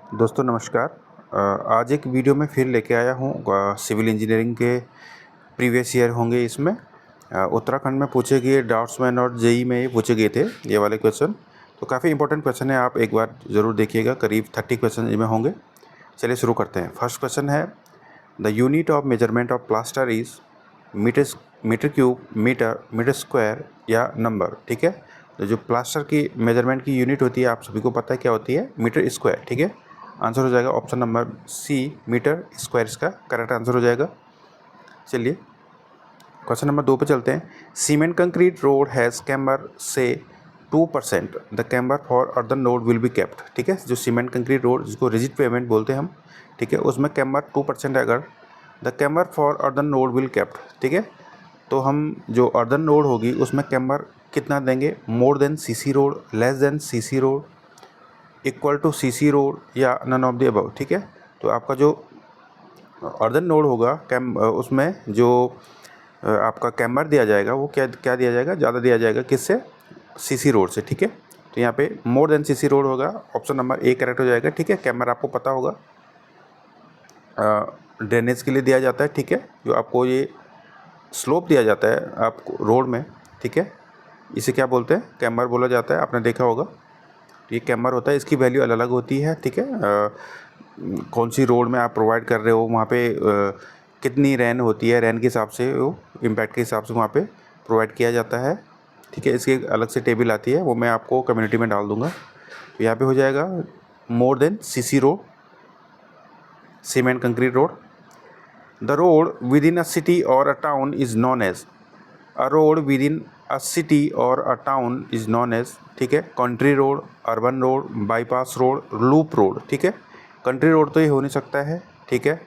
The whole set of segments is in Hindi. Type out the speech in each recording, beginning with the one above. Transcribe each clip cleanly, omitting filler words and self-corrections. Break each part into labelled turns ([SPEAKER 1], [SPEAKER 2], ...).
[SPEAKER 1] दोस्तों नमस्कार। आज एक वीडियो में फिर लेके आया हूँ। सिविल इंजीनियरिंग के प्रीवियस ईयर होंगे इसमें। उत्तराखंड में पूछे गए ड्राफ्ट्समैन और जेई में ये पूछे गए थे ये वाले क्वेश्चन। तो काफ़ी इंपॉर्टेंट क्वेश्चन है, आप एक बार ज़रूर देखिएगा। करीब 30 क्वेश्चन इसमें होंगे। चलिए शुरू करते हैं। फर्स्ट क्वेश्चन है, the unit of measurement of plaster is metre cube, metre square या नंबर। ठीक है, तो जो प्लास्टर की मेजरमेंट की यूनिट होती है आप सभी को पता है क्या होती है, मीटर स्क्वायर। ठीक है, आंसर हो जाएगा option number C, metre square इसका करेक्ट आंसर हो जाएगा। चलिए क्वेश्चन नंबर 2 पे चलते हैं। Cement concrete road has camber से 2%, the camber for earthen road will be kept. ठीक है, जो सीमेंट कंक्रीट रोड जिसको रिजिड पेमेंट बोलते हैं हम, ठीक है, उसमें कैम्बर 2% है। अगर the camber for earthen road will kept, ठीक है, तो हम जो अर्दन रोड होगी उसमें कैम्बर कितना देंगे, more than CC road, less than CC road, equal to CC road या नन ऑफ द अबव। ठीक है, तो आपका जो अर्दन नोड होगा उसमें जो आपका कैम्बर दिया जाएगा वो क्या क्या दिया जाएगा, ज़्यादा दिया जाएगा किससे, सीसी रोड से। ठीक है, तो यहाँ पे मोर देन सीसी रोड होगा, ऑप्शन नंबर ए करेक्ट हो जाएगा। ठीक है, कैम्बर आपको पता होगा ड्रेनेज के लिए दिया जाता है। ठीक है, जो आपको ये स्लोप दिया जाता है आपको रोड में, ठीक है, इसे क्या बोलते हैं, कैम्बर बोला जाता है, आपने देखा होगा। तो ये कैम्बर होता है, इसकी वैल्यू अलग अलग होती है। ठीक है, कौन सी रोड में आप प्रोवाइड कर रहे हो, वहाँ पे कितनी रेन होती है, रेन के हिसाब से वो इम्पैक्ट के हिसाब से वहाँ पे प्रोवाइड किया जाता है। ठीक है, इसकी अलग से टेबल आती है, वो मैं आपको कम्युनिटी में डाल दूँगा। तो यहाँ पे हो जाएगा more than CC road, cement concrete road. The road within a city or a town is known as, a road within a city or a town is known as, ठीक है, country road, urban road, bypass road, loop road. ठीक है, कंट्री रोड तो ये हो नहीं सकता है। ठीक है,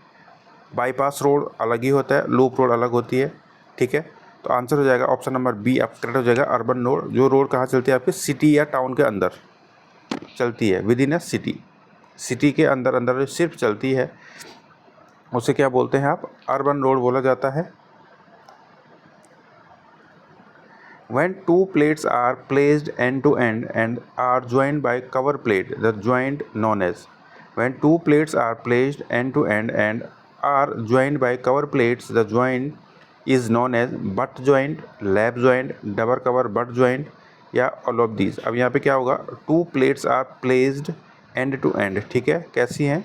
[SPEAKER 1] बाईपास रोड अलग ही होता है, लूप रोड अलग होती है। ठीक है, तो आंसर हो जाएगा ऑप्शन नंबर बी आपका करेक्ट हो जाएगा, अर्बन रोड। जो रोड कहाँ चलती है, आपकी सिटी या टाउन के अंदर चलती है, with in a city, city के अंदर अंदर सिर्फ चलती है, उसे क्या बोलते हैं आप, अर्बन रोड बोला जाता है। When two plates are placed end to end and are joined by cover plate, the joint known as. When two plates are placed end to end and are joined by cover plates, the joint is known as butt joint, lap joint, double cover butt joint या all of these। अब यहाँ पे क्या होगा, two plates are placed end to end. ठीक है, कैसी हैं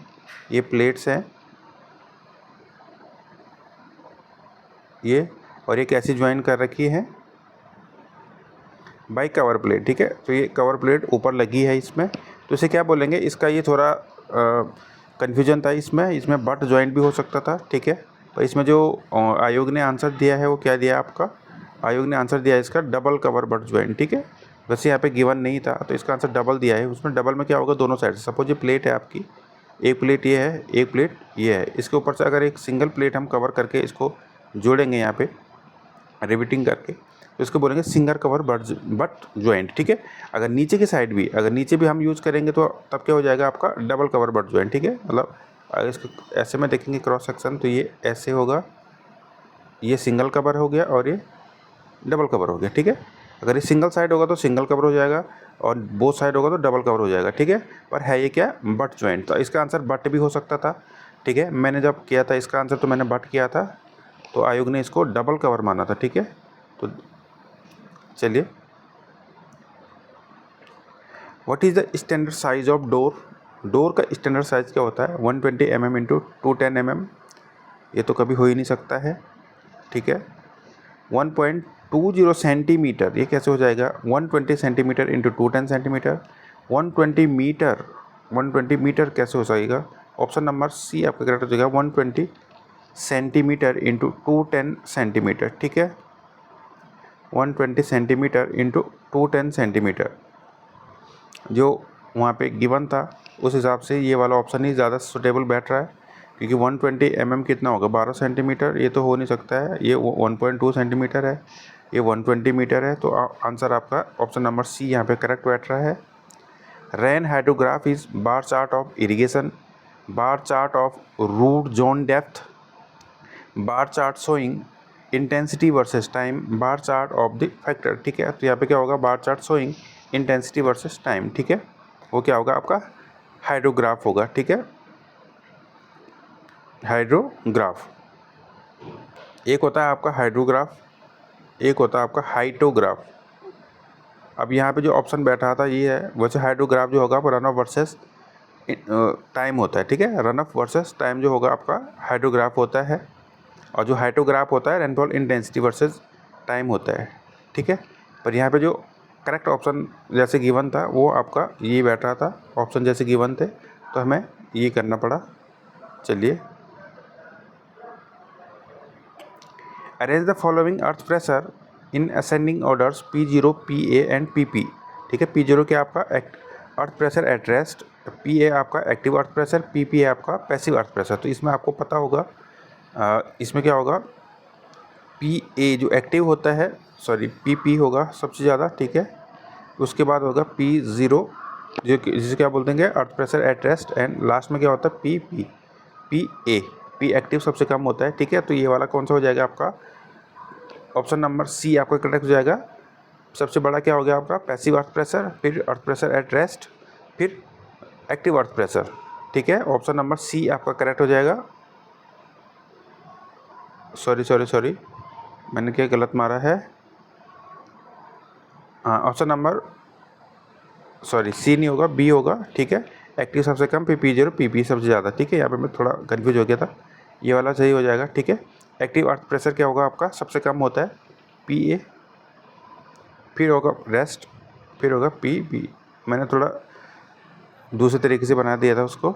[SPEAKER 1] ये प्लेट्स हैं ये, और ये कैसी ज्वाइन कर रखी है, बाई कवर प्लेट। ठीक है, तो ये कवर प्लेट ऊपर लगी है इसमें, तो इसे क्या बोलेंगे, इसका ये थोड़ा कन्फ्यूजन था इसमें बट जॉइंट भी हो सकता था। ठीक है, तो इसमें जो आयोग ने आंसर दिया है वो क्या दिया आपका, आयोग ने आंसर दिया है इसका डबल कवर बट जॉइंट। ठीक है, वैसे यहाँ पे गिवन नहीं था तो इसका आंसर डबल दिया है। उसमें डबल में क्या होगा, दोनों साइड से, सपोज ये प्लेट है आपकी, एक प्लेट ये है, एक प्लेट ये है, इसके ऊपर से अगर एक सिंगल प्लेट हम कवर करके इसको जोड़ेंगे यहाँ पे रिविटिंग करके, तो इसको बोलेंगे सिंगल कवर बट ज्वाइंट। ठीक है, अगर नीचे की साइड भी, अगर नीचे भी हम यूज़ करेंगे तो तब क्या हो जाएगा आपका डबल कवर बट ज्वाइंट। ठीक है, मतलब अगर इसको ऐसे में देखेंगे क्रॉस सेक्शन तो ये ऐसे होगा, ये सिंगल कवर हो गया और ये डबल कवर हो गया। ठीक है, अगर ये सिंगल साइड होगा तो सिंगल कवर हो जाएगा और बोथ साइड होगा तो डबल कवर हो जाएगा। ठीक है, पर है ये क्या, बट ज्वाइंट, तो इसका आंसर बट भी हो सकता था। ठीक है, मैंने जब किया था इसका आंसर तो मैंने बट किया था, तो आयोग ने इसको डबल कवर माना था। ठीक है, तो चलिए, what is the standard size of door, door का स्टैंडर्ड साइज क्या होता है, 120 mm इंटू 210 mm, ये तो कभी हो ही नहीं सकता है। ठीक है, 1.20 सेंटीमीटर, ये कैसे हो जाएगा, 120 centimetre into 210 centimetre, 120 metre, 120 metre कैसे हो जाएगा, ऑप्शन नंबर सी आपका करेक्ट हो जाएगा, 120 सेंटीमीटर इंटू 210 सेंटीमीटर। ठीक है, 120 सेंटीमीटर इंटू 210 सेंटीमीटर जो वहाँ पे गिवन था, उस हिसाब से ये वाला ऑप्शन ही ज़्यादा सुटेबल बैठ रहा है, क्योंकि 120 mm कितना होगा, 12 सेंटीमीटर, ये तो हो नहीं सकता है। ये 1.2 सेंटीमीटर है, ये 120 मीटर है, तो आंसर आपका ऑप्शन नंबर सी यहाँ पे करेक्ट बैठ रहा है। Rain hydrograph is bar chart of irrigation, bar chart of root zone depth, bar chart showing intensity versus time, bar chart of the factor. ठीक है, तो यहाँ पे क्या होगा, bar chart showing intensity versus time. ठीक है, वो क्या होगा आपका हाइड्रोग्राफ होगा, ठीक है, हाइड्रोग्राफ। एक होता है आपका हाइड्रोग्राफ, एक होता है आपका हाइटोग्राफ। अब यहाँ पे जो ऑप्शन बैठा था ये है, वैसे हाइड्रोग्राफ जो होगा रन ऑफ वर्सेस टाइम होता है, ठीक है, रन ऑफ वर्सेस टाइम जो होगा आपका हाइड्रोग्राफ होता है, और जो हाइटोग्राफ होता है रेनफॉल इंटेंसिटी वर्सेस टाइम होता है, ठीक है। पर यहाँ पे जो करेक्ट ऑप्शन जैसे गिवन था वो आपका ये बैठ रहा था, ऑप्शन जैसे गिवन थे, तो हमें ये करना पड़ा। चलिए, arrange the following earth pressure in ascending orders P0, PA and PP, ठीक है। P0 क्या आपका earth pressure at rest, PA आपका एक्टिव अर्थ प्रेशर, PP है आपका पैसिव अर्थ प्रेशर। तो इसमें आपको पता होगा इसमें क्या होगा, PA जो एक्टिव होता है, सॉरी PP होगा सबसे ज़्यादा, ठीक है। उसके बाद होगा P0 जो जिसे क्या बोलते हैं earth pressure at rest, and last में क्या होता है PP, PA, P एक्टिव सबसे कम होता है, ठीक है। तो ये वाला कौन सा हो जाएगा आपका, ऑप्शन नंबर C आपका करेक्ट हो जाएगा। सबसे बड़ा क्या हो गया आपका पैसिव अर्थ प्रेशर, फिर अर्थ प्रेशर एट रेस्ट, फिर एक्टिव अर्थ प्रेशर, ठीक है। ऑप्शन नंबर C आपका करेक्ट हो जाएगा। सॉरी मैंने क्या गलत मारा है, हाँ ऑप्शन नंबर C नहीं होगा, B होगा, ठीक है। एक्टिव सबसे कम, फिर P0, PP सबसे ज़्यादा, ठीक है। यहाँ पे मैं थोड़ा कन्फ्यूज हो गया था, ये वाला सही हो जाएगा, ठीक है। एक्टिव अर्थ प्रेशर क्या होगा आपका सबसे कम होता है PA, फिर होगा रेस्ट, फिर होगा PP। मैंने थोड़ा दूसरे तरीके से बना दिया था उसको,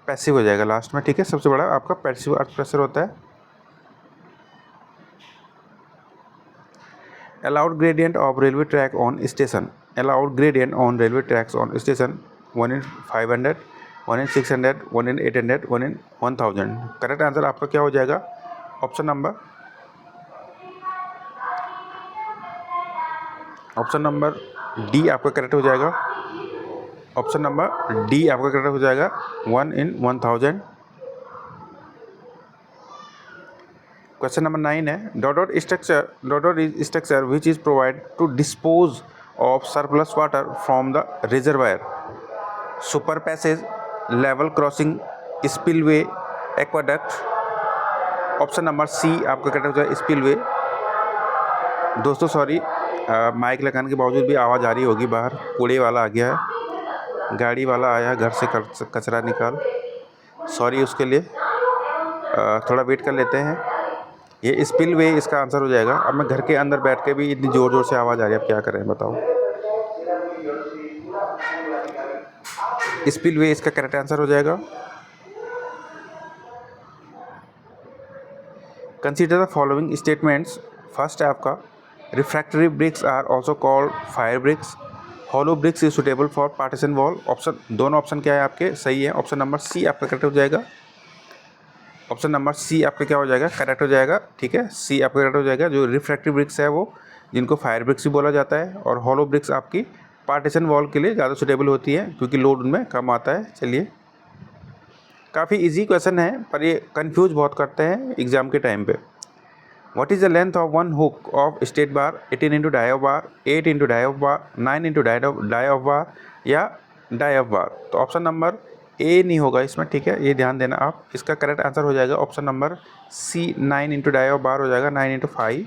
[SPEAKER 1] पैसिव हो जाएगा लास्ट में, ठीक है। सबसे बड़ा आपका पैसिव अर्थ प्रेशर होता है। Allowed gradient of railway track on station, allowed gradient on railway tracks on station 1 in 500, 1 in 600, 1 in 800, 1 in 1000। Correct answer आपका क्या हो जाएगा, ऑप्शन नंबर डी आपका करेक्ट हो जाएगा। ऑप्शन नंबर डी आपका करेक्ट हो जाएगा, 1 in 1000। क्वेश्चन नंबर 9 है, dot is structure which is provide to dispose of surplus water from the reservoir, super passage, level crossing, spillway, aqueduct. Option number C आपका करेक्ट हो जाएगा, स्पिलवे। दोस्तों सॉरी, माइक लगाने के बावजूद भी आवाज़ आ रही होगी, बाहर कूड़े वाला आ गया है, गाड़ी वाला आया घर से कचरा निकाल, सॉरी उसके लिए। थोड़ा वेट कर लेते हैं। ये स्पिलवे इसका आंसर हो जाएगा। अब मैं घर के अंदर बैठ के भी इतनी ज़ोर से आवाज़ आ रही है, अब क्या करें बताओ। स्पिलवे इसका करेक्ट आंसर हो जाएगा। Consider the following statements. First है आपका, refractory bricks are also called fire bricks, hollow bricks is suitable for partition wall. Option, दोनों ऑप्शन क्या है आपके सही है। ऑप्शन नंबर C आपका करेक्ट हो जाएगा। ऑप्शन नंबर C आपका क्या हो जाएगा, करेक्ट हो जाएगा, ठीक है। C आपका करेक्ट हो जाएगा। जो रिफ्रैक्टरी ब्रिक्स है वो जिनको फायर ब्रिक्स भी बोला जाता है, और हॉलो ब्रिक्स आपकी पार्टीशन वॉल के लिए ज़्यादा सुटेबल होती है क्योंकि लोड उनमें कम आता है। चलिए, काफ़ी इजी क्वेश्चन है पर ये कंफ्यूज बहुत करते हैं एग्जाम के टाइम पे। What is the length of one hook of state bar, 18 into dia of bar, 8 into dia of bar, 9 into dia of bar या डाई ऑफ बार। तो ऑप्शन नंबर A नहीं होगा इसमें, ठीक है, ये ध्यान देना आप। इसका करेक्ट आंसर हो जाएगा option number C, 9 into dia of bar हो जाएगा 9 इंटू 5,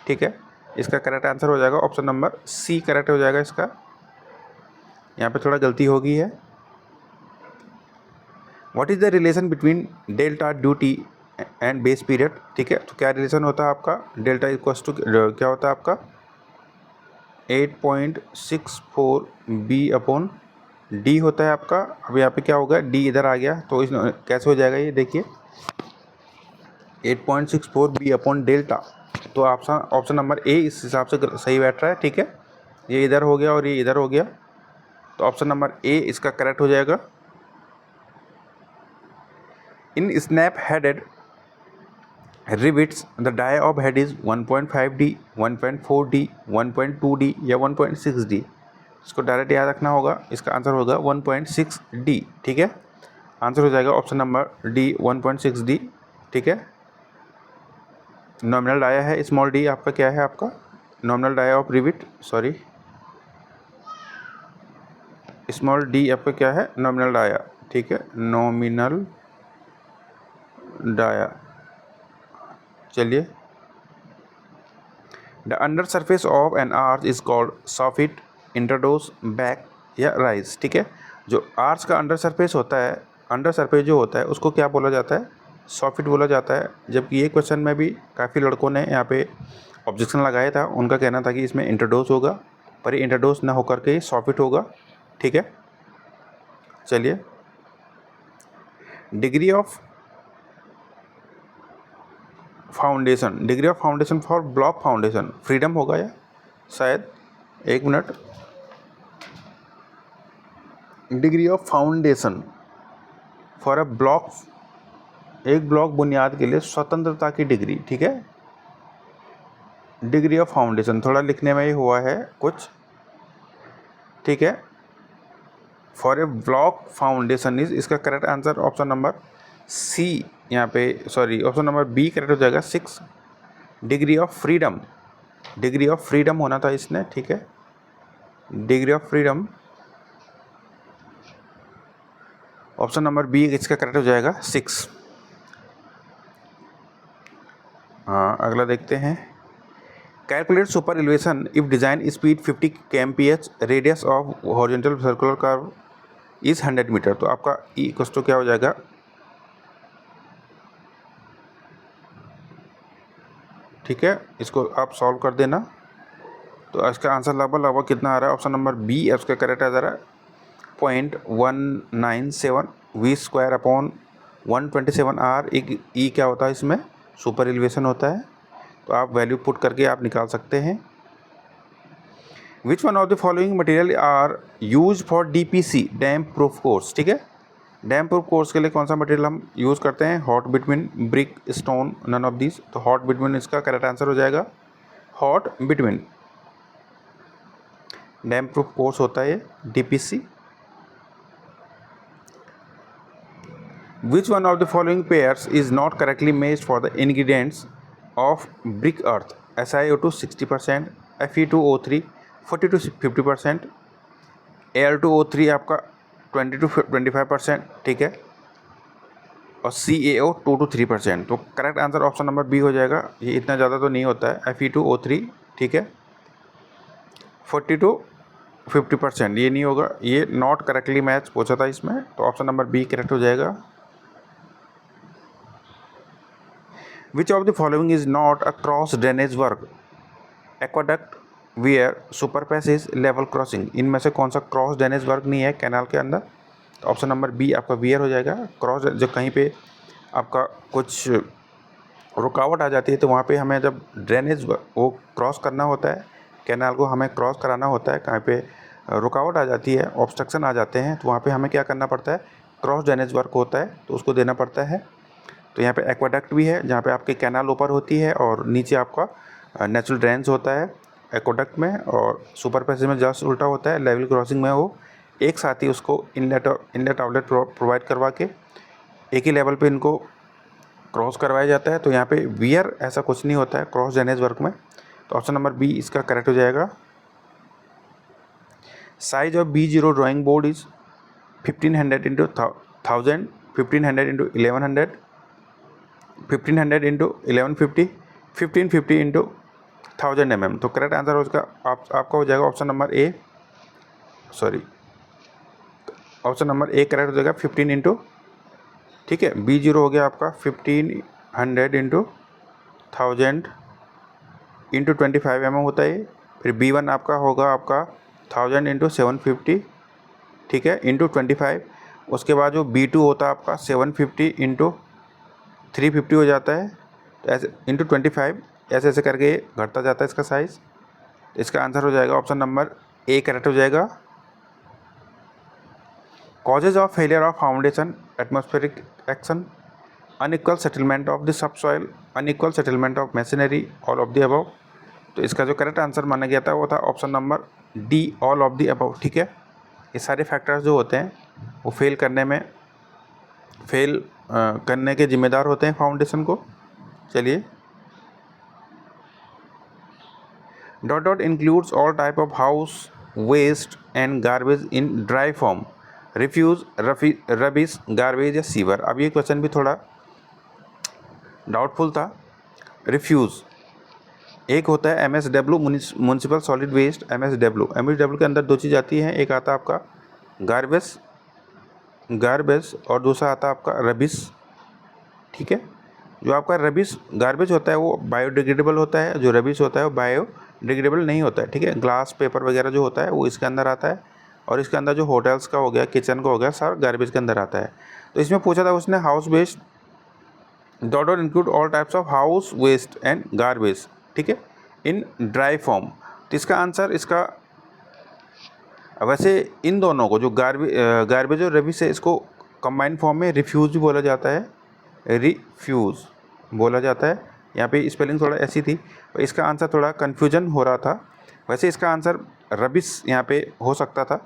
[SPEAKER 1] ठीक है। इसका करेक्ट आंसर हो जाएगा ऑप्शन नंबर C करेक्ट हो जाएगा इसका। यहाँ पे थोड़ा गलती हो गई है। What is the relation between delta duty and base period, ठीक है। तो क्या रिलेशन होता है आपका, डेल्टा इक्वल्स टू क्या होता है आपका 8.64 B/D होता है आपका। अब यहाँ पे क्या होगा, D इधर आ गया तो इस कैसे हो जाएगा ये देखिए, 8.64 B/डेल्टा। तो ऑप्शन नंबर A इस हिसाब से सही बैठ रहा है, ठीक है। ये इधर हो गया और ये इधर हो गया, तो ऑप्शन नंबर A इसका करेक्ट हो जाएगा। In snap headed rivets the die of head is 1.5D, 1.4D, 1.2D या 1.6D। इसको डायरेक्ट याद रखना होगा। इसका आंसर होगा 1.6D, ठीक है। आंसर हो जाएगा ऑप्शन नंबर D, 1.6D, ठीक है। नॉमिनल डाया है स्मॉल d आपका क्या है, आपका nominal dia of rivet, sorry small D आपका क्या है, नॉमिनल डाया, ठीक है, नॉमिनल डाया। चलिए, the under surface of an arch is called soffit, intrados, back या राइज, ठीक है। जो आर्च का अंडर सरफेस होता है, अंडर सरफेस जो होता है उसको क्या बोला जाता है, सॉफिट बोला जाता है। जबकि ये क्वेश्चन में भी काफ़ी लड़कों ने यहाँ पे ऑब्जेक्शन लगाया था, उनका कहना था कि इसमें इंटरडोस होगा, पर ये इंटरडोस ना होकर के सॉफिट होगा, ठीक है। चलिए, degree of foundation, degree of foundation for block foundation freedom होगा या शायद, एक minute, degree of foundation for a block, एक ब्लॉक बुनियाद के लिए स्वतंत्रता की डिग्री, ठीक है। डिग्री ऑफ फाउंडेशन थोड़ा लिखने में ही हुआ है कुछ, ठीक है। For a block foundation is, इसका correct answer option number C, यहाँ पे sorry option number B correct हो जाएगा 6। Degree of freedom, degree of freedom होना था इसने, ठीक है। Degree of freedom option number B इसका करेक्ट हो जाएगा 6। हाँ, अगला देखते हैं। Calculate super elevation if design speed 50 kmph, radius of horizontal circular curve is 100 metre. तो आपका ई इक्वल क्या हो जाएगा, ठीक है, इसको आप सॉल्व कर देना। तो इसका आंसर लगभग कितना आ रहा है, ऑप्शन नंबर बी है उसका करेक्ट आ रहा है 0.197 v² अपॉन 127 r। एक ई क्या होता है इसमें, सुपर एलिवेशन होता है, तो आप वैल्यू पुट करके आप निकाल सकते हैं। Which one of the following material are use for DPC, damp proof course, ठीक है। डैम प्रूफ कोर्स के लिए कौन सा मटेरियल हम यूज़ करते हैं, hot bitumen, brick, stone, none of this. तो हॉट बिटवीन इसका करेक्ट आंसर हो जाएगा, hot bitumen damp proof course होता है DPC। Which one of the following pairs is not correctly matched for the ingredients of brick earth? SiO2 60%, Fe2O3 40 to 50%, Al2O3 आपका 20 to 25%, ठीक है, और CaO 2 to 3%। तो correct answer option number B हो जाएगा। ये इतना ज़्यादा तो नहीं होता है Fe2O3, ठीक है, 40 to 50%, ये नहीं होगा, ये नॉट करेक्टली मैच पूछा था इसमें, तो ऑप्शन नंबर बी करेक्ट हो जाएगा। Which of the following is not a cross drainage work? Aqueduct, weir, superpassage, level crossing। इनमें से कौन सा क्रॉस ड्रेनेज वर्क नहीं है कैनाल के अंदर? तो ऑप्शन नंबर बी आपका वियर हो जाएगा। क्रॉस, जब कहीं पे आपका कुछ रुकावट आ जाती है तो वहाँ पे हमें जब ड्रेनेज वो क्रॉस करना होता है, कैनाल को हमें क्रॉस कराना होता है, कहीं पे रुकावट आ जाती है, ऑब्स्ट्रक्शन आ जाते हैं, तो वहाँ पे हमें क्या करना पड़ता है, क्रॉस ड्रेनेज वर्क होता है, तो उसको देना पड़ता है। तो यहाँ पे एक्वाडक्ट भी है जहाँ पे आपकी कैनाल ऊपर होती है और नीचे आपका नेचुरल ड्रेन्स होता है एक्वाडक्ट में, और सुपर पैसेज में जस्ट उल्टा होता है। लेवल क्रॉसिंग में वो एक साथ ही उसको इनलेट आउटलेट प्रोवाइड करवा के एक ही लेवल पे इनको क्रॉस करवाया जाता है। तो यहाँ पे वियर ऐसा कुछ नहीं होता है क्रॉस ड्रेनेज वर्क में। तो ऑप्शन नंबर बी इसका करेक्ट हो जाएगा। Size of B0 drawing board is 1500 into 1000, 1500 into 1100, 1500 into 1150, 1550 into 1000 mm। तो करेक्ट आंसर उसका आपका हो जाएगा option number A, sorry option number A correct हो जाएगा 15 इंटू, ठीक है। B0 हो गया आपका 1500 इंटू 1000 इंटू 25 mm होता है। फिर B1 आपका होगा आपका 1000 इंटू 750, ठीक है, इंटू 25। उसके बाद जो B2 होता है आपका 750 इंटू 350 हो जाता है, तो ऐसे इंटू 25 ऐसे ऐसे करके घटता जाता है इसका साइज़। इसका आंसर हो जाएगा ऑप्शन नंबर ए करेक्ट हो जाएगा। Causes of failure of foundation, atmospheric action, unequal settlement of the subsoil, unequal settlement of machinery, all of the above. तो इसका जो करेक्ट आंसर माना गया था वो था option number D, all of the above, ठीक है। ये सारे फैक्टर्स जो होते हैं वो फेल करने के जिम्मेदार होते हैं फाउंडेशन को। चलिए, dot includes all type of house waste and garbage in dry form, refuse, rubbish, garbage या सीवर। अब ये क्वेश्चन भी थोड़ा डाउटफुल था। रिफ्यूज़ एक होता है MSW municipal solid waste, MSW के अंदर दो चीज़ आती हैं, एक आता है आपका गार्बेज और दूसरा आता है आपका रबिश। ठीक है, जो आपका रबिश गार्बेज होता है वो बायोडिग्रेडेबल होता है, जो रबिश होता है वो बायोडिग्रेडेबल नहीं होता है। ठीक है, ग्लास पेपर वगैरह जो होता है वो इसके अंदर आता है, और इसके अंदर जो होटल्स का हो गया, किचन का हो गया, सारा गार्बेज के अंदर आता है। तो इसमें पूछा था उसने house waste dot include all types of house waste and garbage, ठीक है, इन ड्राई फॉर्म। तो इसका आंसर इसका वैसे इन दोनों को जो गार्बेज और रबिश है इसको कंबाइंड फॉर्म में रिफ्यूज़ भी बोला जाता है, रिफ्यूज़ बोला जाता है। यहाँ पे स्पेलिंग थोड़ा ऐसी थी, तो इसका आंसर थोड़ा कन्फ्यूजन हो रहा था। वैसे इसका आंसर रबिश यहाँ पे हो सकता था,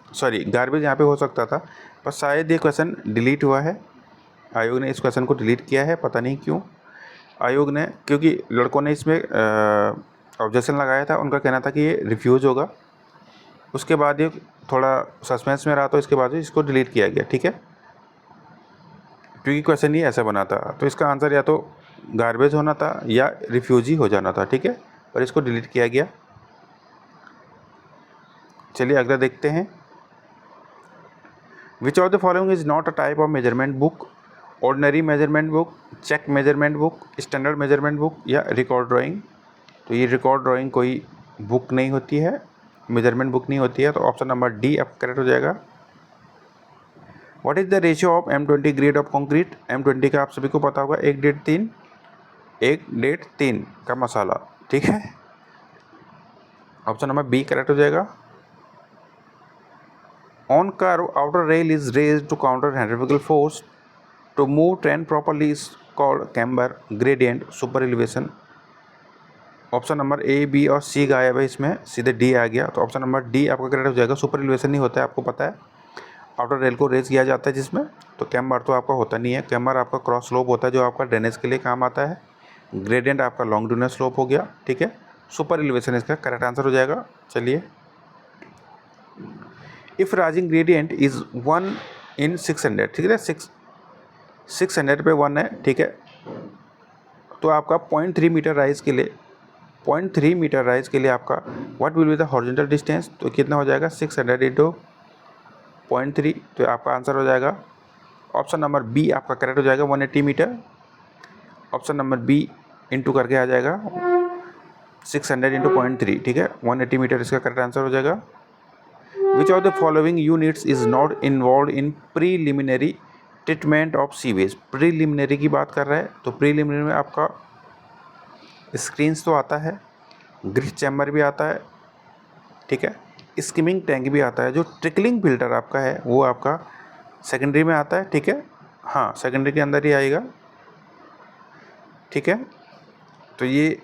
[SPEAKER 1] सॉरी गार्बेज यहाँ पे हो सकता था, पर शायद ये क्वेश्चन डिलीट हुआ है। आयोग ने इस क्वेश्चन को डिलीट किया है, पता नहीं क्यों आयोग ने, क्योंकि लड़कों ने इसमें ऑब्जेक्शन लगाया था, उनका कहना था कि ये रिफ्यूज़ होगा। उसके बाद ये थोड़ा सस्पेंस में रहा, तो इसके बाद इसको डिलीट किया गया। ठीक है, क्योंकि क्वेश्चन ही ऐसा बना था, तो इसका आंसर या तो गार्बेज होना था या रिफ्यूजी हो जाना था। ठीक है, पर इसको डिलीट किया गया। चलिए अगला देखते हैं। Which of the following is not a type of measurement book? Ordinary measurement book, check measurement book, standard measurement book या रिकॉर्ड ड्राइंग। तो ये रिकॉर्ड ड्राइंग कोई बुक नहीं होती है, मेजरमेंट बुक नहीं होती है, तो ऑप्शन नंबर डी आपका करेक्ट हो जाएगा। What is the ratio of M20 grade of concrete? M20 का आप सभी को पता होगा 1:3 का मसाला। ठीक है, ऑप्शन नंबर बी करेक्ट हो जाएगा। On curve outer rail is raised to counter centrifugal force to move train properly is called camber, gradient, super elevation. Option number A, B और सी गायब है, इसमें सीधे डी आ गया, तो ऑप्शन नंबर डी आपका करेक्ट हो जाएगा। सुपर एलिवेशन नहीं होता है, आपको पता है, आउटर रेल को रेज किया जाता है जिसमें, तो कैम्बर तो आपका होता नहीं है। कैम्बर आपका क्रॉस स्लोप होता है जो आपका ड्रेनेज के लिए काम आता है। ग्रेडियंट आपका लॉन्गिट्यूडिनल स्लोप हो गया। ठीक है, सुपर एलिवेशन इसका करेक्ट आंसर हो जाएगा। चलिए, if rising gradient is 1 in 600, ठीक है, 600 पे 1 है। ठीक है, तो आपका 0.3 मीटर राइज के लिए, 0.3 मीटर राइज के लिए आपका what will be the horizontal distance? तो कितना हो जाएगा 600 इंटू 0.3, तो आपका आंसर हो जाएगा ऑप्शन नंबर बी आपका करेक्ट हो जाएगा 180 metre. Option number B into करके आ जाएगा 600 इंटू 0.3, ठीक है, 180 मीटर इसका करेक्ट आंसर हो जाएगा। विच of the following units is not involve in preliminary treatment of sewage? Preliminary की बात कर रहा है, तो प्रीलिमिनरी में आपका स्क्रीन्स तो आता है, ग्रिफ चैम्बर भी आता है, ठीक है, स्किमिंग टैंक भी आता है। जो ट्रिकलिंग फिल्टर आपका है वो आपका सेकेंडरी में आता है। ठीक है, हाँ सेकेंडरी के अंदर ही आएगा। ठीक है, तो ये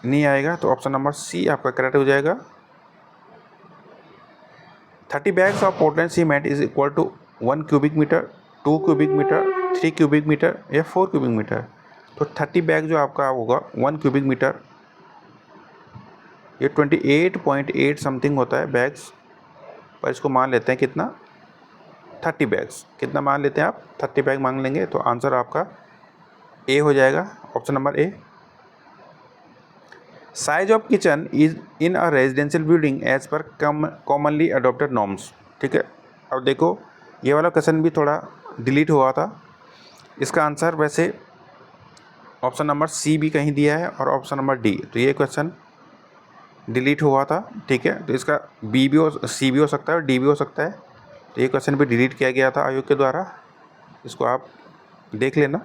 [SPEAKER 1] नहीं आएगा, तो ऑप्शन नंबर सी आपका करेक्ट हो जाएगा। 30 bags of Portland cement is equal to 1 cubic metre, 2 cubic metre, 3 cubic metre या 4 क्यूबिक मीटर? तो 30 बैग जो आपका होगा 1 क्यूबिक मीटर, ये 28.8 समथिंग होता है बैग्स, पर इसको मान लेते हैं कितना, 30 बैग्स। कितना मान लेते हैं आप? 30 बैग मान लेंगे, तो आंसर आपका ए हो जाएगा, option number A. Size of kitchen is in a residential building as per commonly adopted norms. ठीक है, अब देखो ये वाला क्वेश्चन भी थोड़ा डिलीट हुआ था। इसका आंसर वैसे ऑप्शन नंबर सी भी कहीं दिया है और ऑप्शन नंबर डी, तो ये क्वेश्चन डिलीट हुआ था। ठीक है, तो इसका बी भी हो, सी भी हो सकता है और डी भी हो सकता है, तो ये क्वेश्चन भी डिलीट किया गया था आयोग के द्वारा, इसको आप देख लेना।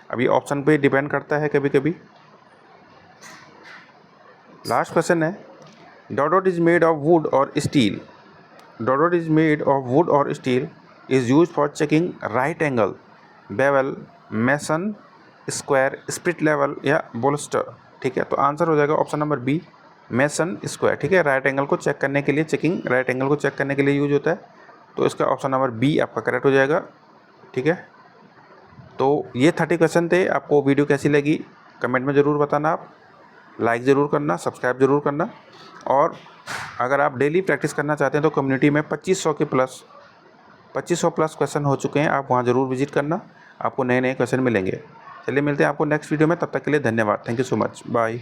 [SPEAKER 1] अभी ऑप्शन पे डिपेंड करता है कभी कभी। लास्ट क्वेश्चन है, dot is made of wood और steel. That is made of wood और steel is use for checking right angle, bevel, mason, square, split level या बोल्स्टर। ठीक है, तो आंसर हो जाएगा option number B, mason square. ठीक है, राइट एंगल को चेक करने के लिए, चेकिंग राइट एंगल को चेक करने के लिए यूज होता है, तो इसका ऑप्शन नंबर बी आपका करेक्ट हो जाएगा। ठीक है, तो ये 30 क्वेश्चन थे। आपको वीडियो कैसी लगी कमेंट में ज़रूर बताना, आप लाइक ज़रूर करना, सब्सक्राइब ज़रूर करना, और अगर आप डेली प्रैक्टिस करना चाहते हैं तो कम्युनिटी में 2500 प्लस क्वेश्चन हो चुके हैं। आप वहाँ ज़रूर विजिट करना, आपको नए नए क्वेश्चन मिलेंगे। चलिए मिलते हैं आपको नेक्स्ट वीडियो में, तब तक के लिए धन्यवाद। Thank you so much, bye.